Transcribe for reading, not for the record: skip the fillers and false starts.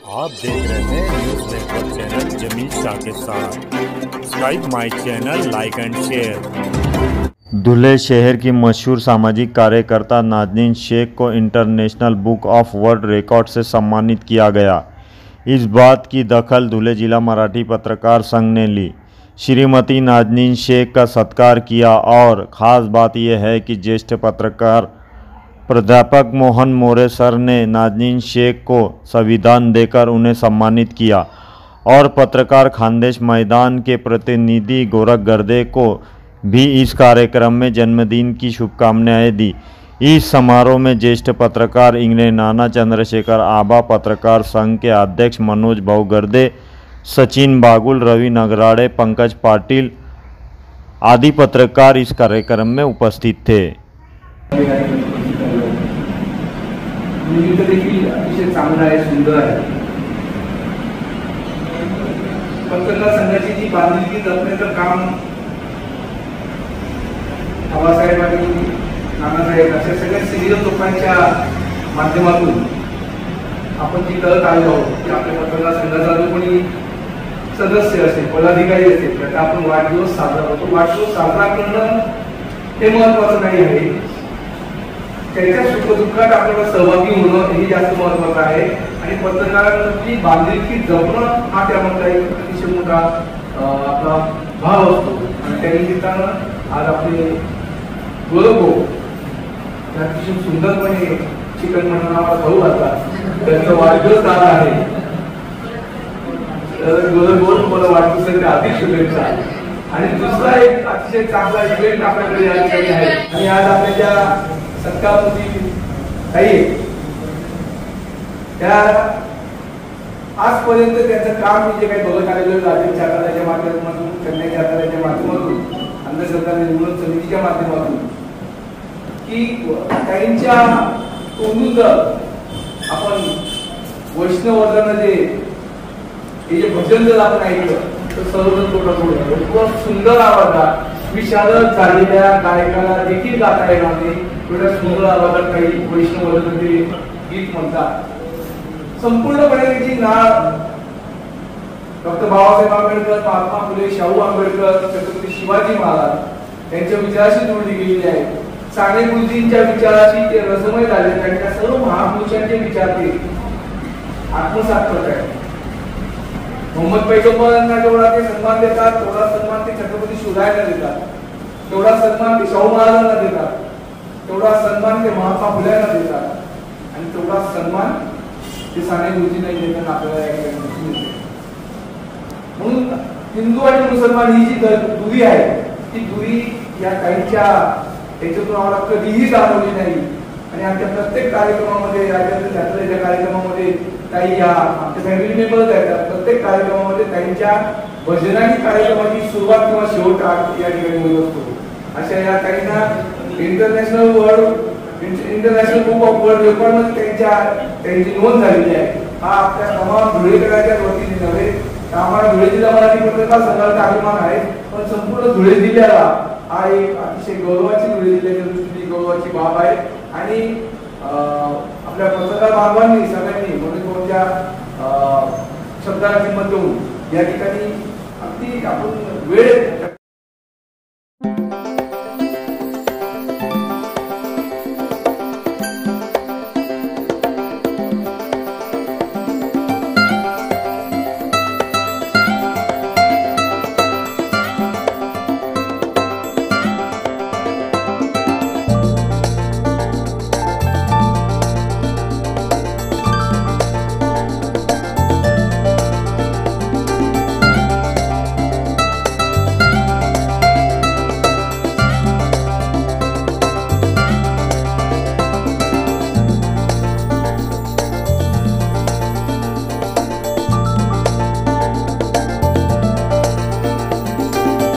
आप देख रहे हैं न्यूज नेटवर्क चैनल जमीन शाह के साथ। Subscribe my channel, like and share. Dhule शहर की मशहूर सामाजिक कार्यकर्ता नाज़नीन शेख को international book of world record से सम्मानित किया गया। इस बात की दखल धुले जिला मराठी पत्रकार संघ ने ली। श्रीमती नाज़नीन शेख का सत्कार किया और ख़ास बात यह है कि ज्येष्ठ पत्रकार प्राध्यापक मोहन मोरे सर ने नाज़नीन शेख को संविधान देकर उन्हें सम्मानित किया और पत्रकार खानदेश मैदान के प्रतिनिधि गोरख गर्दे को भी इस कार्यक्रम में जन्मदिन की शुभकामनाएं दी। इस समारोह में ज्येष्ठ पत्रकार इंग्लैंड नाना चंद्रशेखर आभा, पत्रकार संघ के अध्यक्ष मनोज भाऊ गर्दे, सचिन बागुल, रवि नगराडे, पंकज पाटिल आदि पत्रकार इस कार्यक्रम में उपस्थित थे। देखील अतिशय चांगला आहे, सुंदर आहे। पत्रकार संघाची जी बांधिलकी जपण्याचं काम आबासाहेब आणि नानासाहेब अशा सगळ्या सिनियर लोकांच्या माध्यमातून आपण जी करत आलो आहोत की आपल्या पत्रकार संघाचा जो कोणी सदस्य असेल, पदाधिकारी असेल, त्याचा आपण वाढदिवस साजरा करतो। वाढदिवस साजरा करणं हे महत्त्वाचं नाही आहे, त्याच्या सुखदुःखात आपल्याला सहभागी होणं हे जास्त महत्त्वाचं आहे। आणि पत्रकारांची बांधिलकी जपणं हा त्यामध्ये एक अतिशय मोठा आपला भाव असतो। आणि त्या निमित्तानं आज आपले गोरगो अतिशय सुंदरपणे चिकन मटण आम्हाला खाऊ घातला, त्यांचा वाढदिवस झाला आहे। तर गोरगो मला वाढदिवसाच्या हार्दिक शुभेच्छा। आणि दुसरा एक अतिशय चांगला इव्हेंट आपल्याकडे या ठिकाणी आहे आणि आज आपल्या सत्कारमूर्ती काही त्या आजपर्यंत त्यांचं काम मी जे काही बघत आलेलं राज्याच्या आकाराच्या माध्यमातून, कन्याच्या आकाराच्या माध्यमातून, अंधश्रद्धा निर्मूलन समितीच्या माध्यमातून की त्यांच्या तोंडून जर आपण वैष्णववर्धन हे जे भजन जर आपण ऐकलं तर सर्वजण थोडं सुंदर आवाजात विशारद झालेल्या गायकाला देखील गाता येणार नाही, थोड्या सुंदर आवाजात काही वैष्णववर्धनचे गीत म्हणतात। संपूर्णपणे त्याची नाळ डॉक्टर बाबासाहेब आंबेडकर, महात्मा फुले शाहू आंबेडकर, छत्रपती शिवाजी महाराज यांच्या विचाराशी जोडली गेलेली आहे। साने गुरुजींच्या विचाराशी ते रसमय झाले, त्यांच्या सर्व महापुरुषांचे विचार ते आत्मसात करत आहेत। मोहम्मद पैगंबरांना जेवढा ते सन्मान देतात तेवढा सन्मान ते छत्रपती शिवरायांना देतात, तेवढा सन्मान ते शाहू महाराजांना देतात, तेवढा सन्मान ते महात्मा फुल्यांना देतात आणि तेवढा सन्मान ते साने गुरुजींना देताना आपल्याला म्हणून हिंदू आणि मुसलमान ही जी दुरी आहे ती दुरी या काहींच्या त्याच्यातून आम्हाला कधीही जाणवली नाही। आणि आमच्या प्रत्येक कार्यक्रमामध्ये, राज्यातील जत्रेच्या कार्यक्रमामध्ये काही या आमच्या फॅमिली मेंबर्स आहेत, प्रत्येक कार्यक्रमामध्ये त्यांच्या भजनाची कार्यक्रमाची सुरुवात किंवा शेवट या ठिकाणी होत असतो। अशा या काहींना international book of world record मध्ये त्यांची नोंद झालेली आहे। हा आपल्या तमाम धुळेकरांच्या वतीने नव्हे, आम्हाला धुळे जिल्हा मराठी पत्रकार संघाचा अभिमान आहे, पण संपूर्ण धुळे जिल्ह्याला हा एक अतिशय गौरवाची, धुळे जिल्ह्याच्या दृष्टीने गौरवाची बाब आहे। आणि आपल्या पत्रकार बांधवांनी सगळ्यांनी मनोजच्या शब्दाला किंमत देऊन या ठिकाणी अगदी आपण वेळ